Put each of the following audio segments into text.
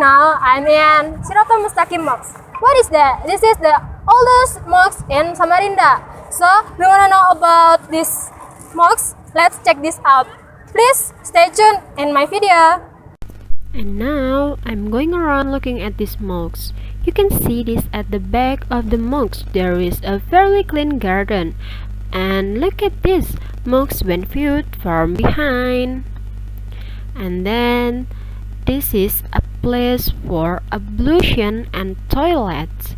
now I'm in Siratul Mustaqim Mosque. What is that? This is the oldest mosque in Samarinda. So, we wanna know about this mosque. Let's check this out. Please stay tuned in my video. And now I'm going around looking at this mosque. You can see this at the back of the mosque. There is a fairly clean garden. And look at this mosque when viewed from behind. And then this is a place for ablution and toilets.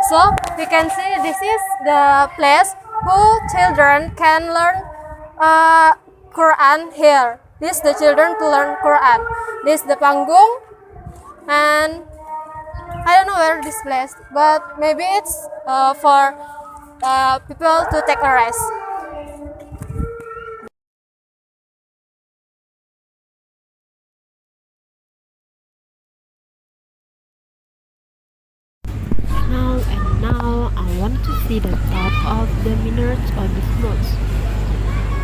So, we can see this is the place who children can learn Quran here. This the children to learn Quran. This the panggung, and I don't know where this place, but maybe it's for people to take a rest. Now I want to see the top of the minarets of this mosque.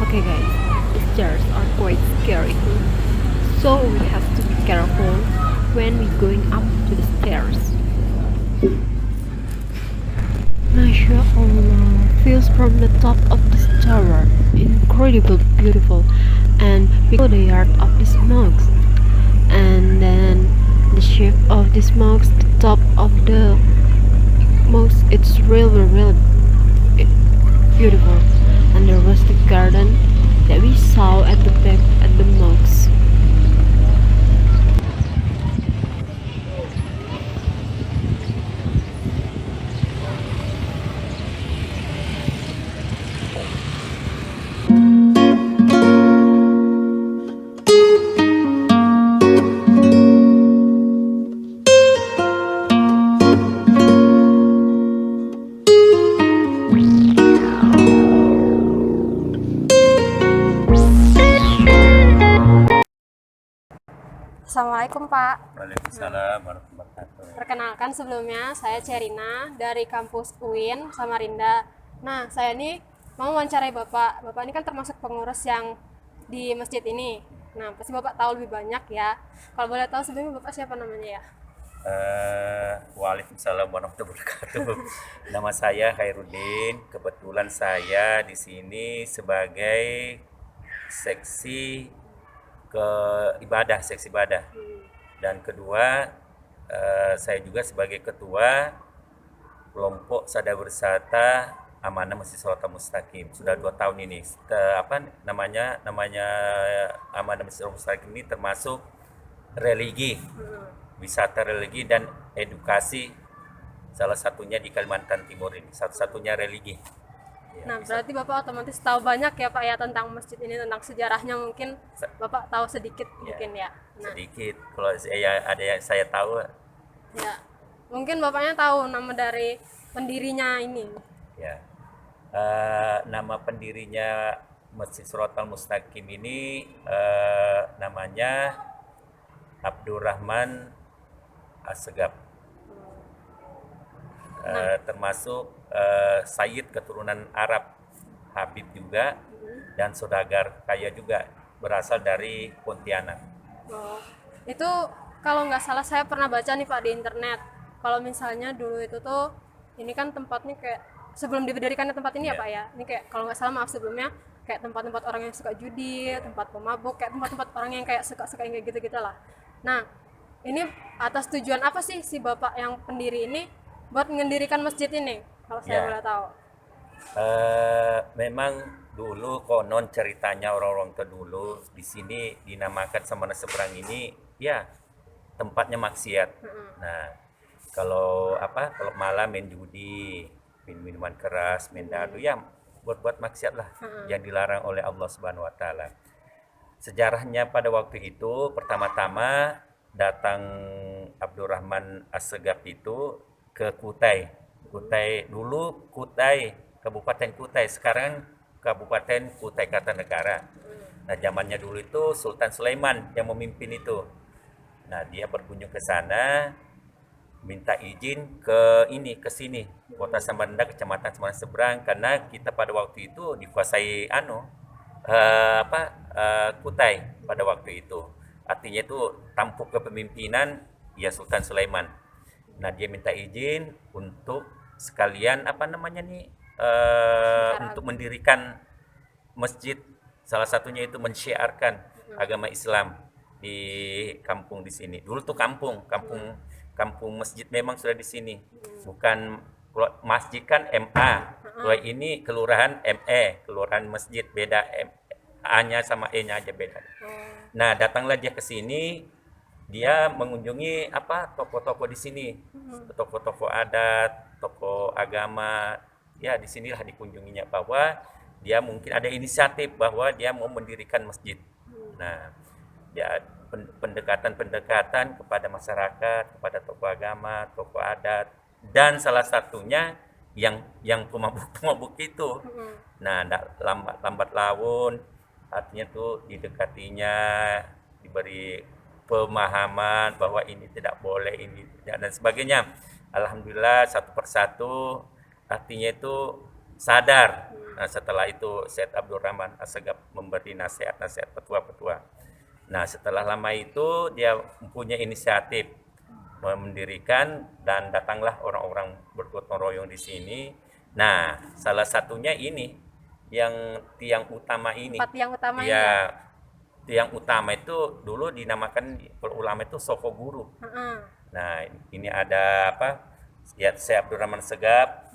Okay guys, the stairs are quite scary, so we have to be careful when we're going up to the stairs. MashaAllah, views from the top of this tower, incredibly beautiful, and we go the yard of this mosque, and then the shape of this mosque, the top of the mosque, it's really beautiful, and the rustic garden that we saw at the back at the mosque. Assalamualaikum Pak. Waalaikumsalam warahmatullahi wabarakatuh. Perkenalkan sebelumnya, saya Cerina dari kampus UIN Samarinda. Nah, saya nih mau wawancarai Bapak. Bapak ini kan termasuk pengurus yang di masjid ini. Nah, pasti Bapak tahu lebih banyak ya. Kalau boleh tahu sebelumnya Bapak siapa namanya ya? Waalaikumsalam warahmatullahi wabarakatuh. Nama saya Khairuddin. Kebetulan saya di sini sebagai seksi seksi ibadah. Dan kedua, saya juga sebagai ketua kelompok sadar bersata Amanah Masjid Siratal Mustaqim. Sudah 2 tahun ini. Namanya Amanah Masjid Siratal Mustaqim ini termasuk religi, wisata religi dan edukasi, salah satunya di Kalimantan Timur ini, satu-satunya religi. Ya, Nah, berarti Bapak otomatis tahu banyak ya Pak ya tentang masjid ini, tentang sejarahnya mungkin Bapak tahu sedikit mungkin ya. Nah, sedikit. Kalau saya ada yang saya tahu, ya. Mungkin Bapaknya tahu nama dari pendirinya ini. ya. Nama pendirinya Masjid Siratal Mustaqim ini namanya Abdurrahman Assegaf. Termasuk Sayyid keturunan Arab, Habib juga, dan saudagar kaya juga, berasal dari Pontianak. Oh, itu kalau nggak salah saya pernah baca nih Pak di internet. Kalau misalnya dulu itu tuh, ini kan tempatnya kayak sebelum didirikannya tempat ini ya Pak ya. Ini kayak kalau nggak salah maaf sebelumnya kayak tempat-tempat orang yang suka judi, tempat pemabuk, kayak tempat-tempat orang yang kayak suka-suka kayak gitu-gitu lah. Nah, ini atas tujuan apa sih si Bapak yang pendiri ini buat mendirikan masjid ini? Kalau saya Ya. boleh tahu. Memang dulu konon ceritanya orang-orang terdulu di sini dinamakan Samana Seberang ini, ya tempatnya maksiat. Nah, kalau malam main judi, minuman keras, main dadu, ya buat maksiat lah, yang dilarang oleh Allah Subhanahu Wa Taala. Sejarahnya pada waktu itu pertama-tama datang Abdurrahman Assegaf itu ke Kutai. Kabupaten Kutai, sekarang Kabupaten Kutai Kartanegara. Nah, zamannya dulu itu Sultan Sulaiman yang memimpin itu. Nah, dia berkunjung ke sana minta izin ke sini Kota Samarinda, Kecamatan Samarinda Seberang, karena kita pada waktu itu dikuasai Kutai pada waktu itu. Artinya itu tampuk kepemimpinan ya Sultan Sulaiman. Nah, dia minta izin untuk sekalian untuk mendirikan masjid, salah satunya itu mensyiarkan agama Islam di kampung di sini. Dulu tuh kampung masjid memang sudah di sini. Bukan masjid kan MA. Kalau ini kelurahan ME, kelurahan masjid, beda A-nya sama E-nya aja beda. Nah, datanglah dia ke sini, dia mengunjungi toko-toko di sini. Toko-toko adat, toko agama. Ya, di sinilah dikunjunginya bahwa dia mungkin ada inisiatif bahwa dia mau mendirikan masjid. Nah, ya pendekatan kepada masyarakat, kepada tokoh agama, tokoh adat, dan salah satunya yang pemabuk itu. Nah, lambat laun, artinya tuh didekatinya, diberi pemahaman bahwa ini tidak boleh, ini tidak, dan sebagainya. Alhamdulillah satu persatu artinya itu sadar. Nah, setelah itu Syed Abdurrahman Assegaf memberi nasihat petua-petua. Nah, setelah lama itu dia mempunyai inisiatif mendirikan, dan datanglah orang-orang bergotong royong di sini. Nah, salah satunya ini yang tiang utama ini. Empat tiang utama ini. Ya, tiang utama itu dulu dinamakan ulama itu Soko Guru. Nah, ini ada Ya, Syed Abdurrahman Assegaf,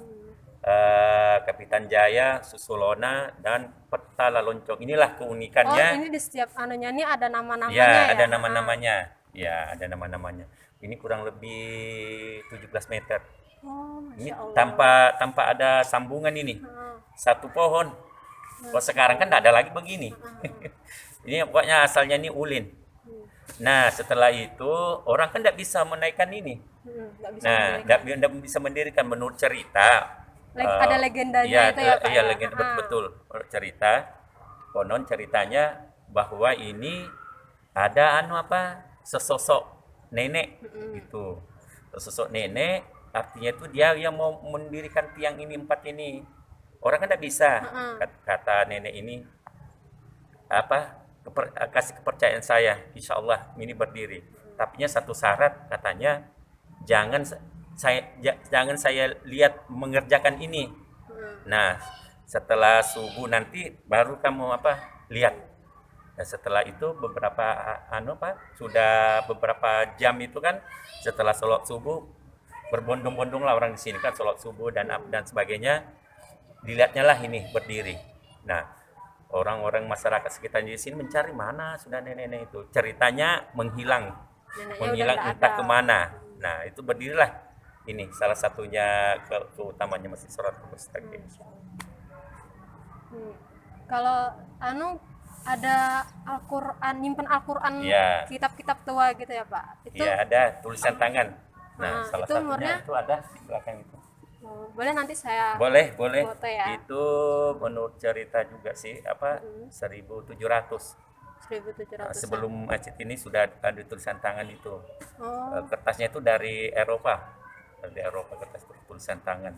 Kapitan Jaya, Susulona, dan Peta Laloncong. Inilah keunikannya. Oh, ini di setiap anunya ini ada nama-namanya Ya, ya? ada nama-namanya. Ya, ada nama-namanya. Ini kurang lebih 17 meter. Oh, Ini Masya Allah. tanpa ada sambungan ini. Satu pohon. Kalau sekarang kan tidak ada lagi begini. Ini pokoknya asalnya ini ulin. Nah, setelah itu orang kan tidak bisa menaikkan ini. Nggak bisa Nah, mendirikan. tidak bisa mendirikan menurut cerita. Ada legendanya Iya, itu ya Pak iya, ya? legenda betul. Cerita, konon ceritanya bahwa ini ada sesosok nenek gitu. Sesosok nenek, artinya itu dia yang mau mendirikan tiang ini, 4 ini. Orang kan tidak bisa. Kata nenek ini, kasih kepercayaan saya, insya Allah ini berdiri. Tapinya satu syarat, katanya jangan saya lihat mengerjakan ini. Nah, setelah subuh nanti baru kamu lihat. Nah, setelah itu sudah beberapa jam itu kan, setelah sholat subuh berbondong-bondong lah orang di sini kan sholat subuh dan sebagainya, dilihatnya lah ini berdiri. Nah, orang-orang masyarakat sekitar di sini mencari mana sudah nenek-nenek itu. Ceritanya menghilang Neneknya udah nggak entah ada. kemana. Nah, itu berdirilah ini salah satunya keutamanya Masjid Sholatul Mustaqim. Kalau ada Al-Quran, nyimpen Al-Quran, Ya. kitab-kitab tua gitu ya Pak? Itu Ya, ada tulisan tangan. Nah, salah itu satunya umurnya? itu ada di belakang itu. boleh nanti saya Boleh. foto ya. Itu menurut cerita juga sih 1700. 1700. Sebelum masjid ini sudah ada tulisan tangan itu. Oh, Kertasnya itu dari Eropa. Dari Eropa kertas tulisan tangan.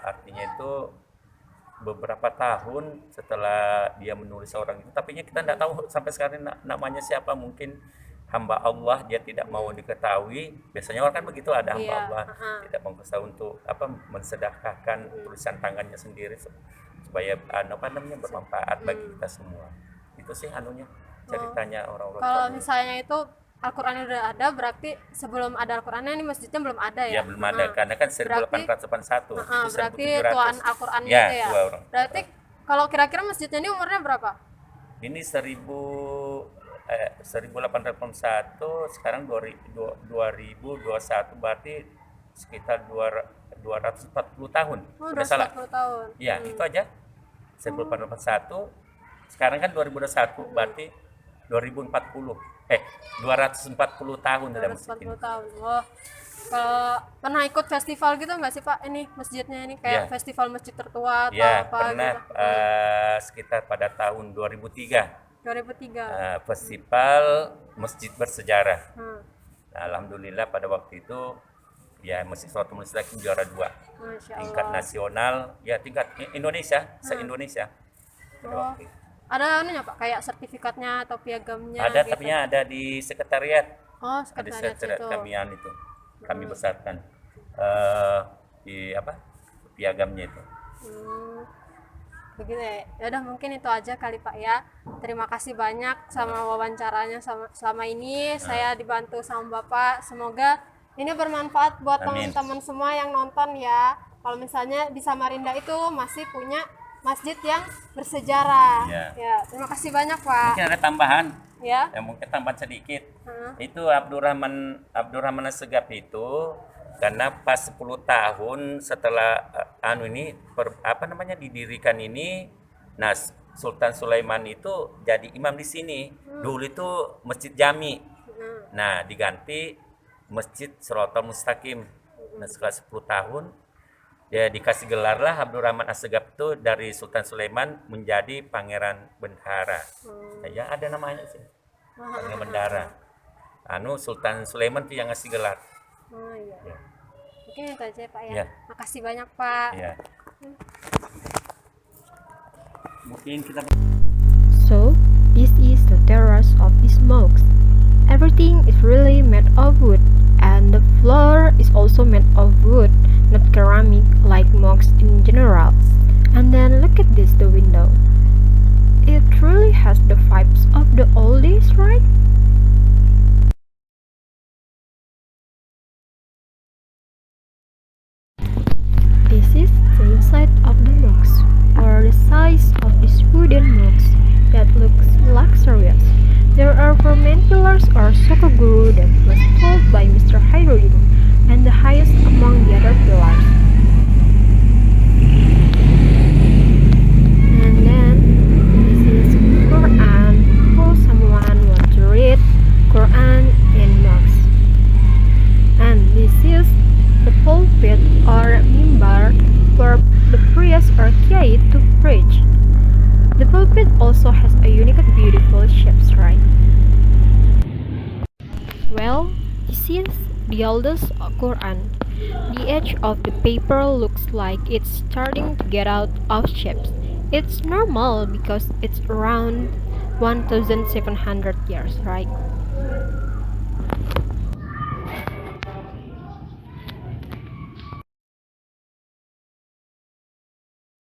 Artinya itu beberapa tahun setelah dia menulis orang itu, tapi kita tidak tahu sampai sekarang namanya siapa. Mungkin hamba Allah, dia tidak mau diketahui. Biasanya orang kan begitu, ada hamba Iya, Allah tidak mau ketahui untuk mensedekahkan tulisan tangannya sendiri supaya bermanfaat bagi kita semua. Itu sih ceritanya orang-orang kalau tua. misalnya itu Al-Quran udah ada, berarti sebelum ada Al-Qurannya ini masjidnya belum ada ya? Ya belum ada, karena kan 1881 itu Berarti 1700. tuaan Al-Qurannya Ya, itu ya? tua orang. Berarti kalau kira-kira masjidnya ini umurnya berapa? Ini 1881, sekarang 2021, berarti sekitar 240 tahun. Oh, Udah udah salah. 40 tahun. Ya, itu aja. 1881. Sekarang kan 2021, berarti 240 tahun ada masjid ini. 240 tahun. Wah. Kalau pernah ikut festival gitu nggak sih Pak? Ini masjidnya ini kayak Iya. festival masjid tertua atau Ya, apa pernah gitu? sekitar pada tahun 2003. 2003. Festival Masjid Bersejarah. Nah, alhamdulillah pada waktu itu ya Masjid Suratul Mustaqim juara 2 Masya tingkat Allah. nasional, ya tingkat Indonesia, se-Indonesia pada Oh, waktu itu. ada anunya Pak, kayak sertifikatnya atau piagamnya Ada, gitu. tapi ada di sekretariat, Oh, ada sekretariat sekretariat itu. kamian itu, kami besarkan eh di apa piagamnya itu. Hmm, begitu ya. Ya udah mungkin itu aja kali Pak ya. Terima kasih banyak sama wawancaranya selama ini. Saya dibantu sama Bapak. Semoga ini bermanfaat buat Amin. teman-teman semua yang nonton ya. Kalau misalnya di Samarinda itu masih punya masjid yang bersejarah. Ya. Ya, terima kasih banyak Pak. Mungkin ada tambahan, Ya. mungkin tambahan sedikit. Heeh. Itu Abdurrahman Assegaf itu karena pas 10 tahun setelah didirikan ini, nah Sultan Sulaiman itu jadi imam di sini. Dulu itu Masjid Jami. Nah, diganti Masjid Suratul Mustaqim. Nah, setelah 10 tahun ya dikasih gelar lah Abdurrahman Assegaf itu dari Sultan Sulaiman menjadi Pangeran Bendahara. Nah, ya ada namanya sih. Pangeran Bendahara. Sultan Sulaiman tuh yang ngasih gelar. Oh iya. Ya. Mungkin itu aja Pak ya. Ya. Makasih banyak Pak. Ya. Mungkin kita So, this is the terrace of these mosques. Everything is really made of wood, and the floor is also made of wood, not ceramic like mosques in general. And then look at this, the window. It really has the vibes of the oldies, right? This is the inside of the mosque, or the size of these wooden mosques that looks luxurious. There are 4 main pillars or Sokoguru that was told by Mr. Hairudin, and the highest among the other pillars. And then this is Quran for someone want to read Quran in mosque. And this is the pulpit or mimbar for the priest or kiai to preach. The pulpit also has a unique and beautiful shapes, right? Well, this is the oldest Quran. The edge of the paper looks like it's starting to get out of shape. It's normal because it's around 1700 years, right?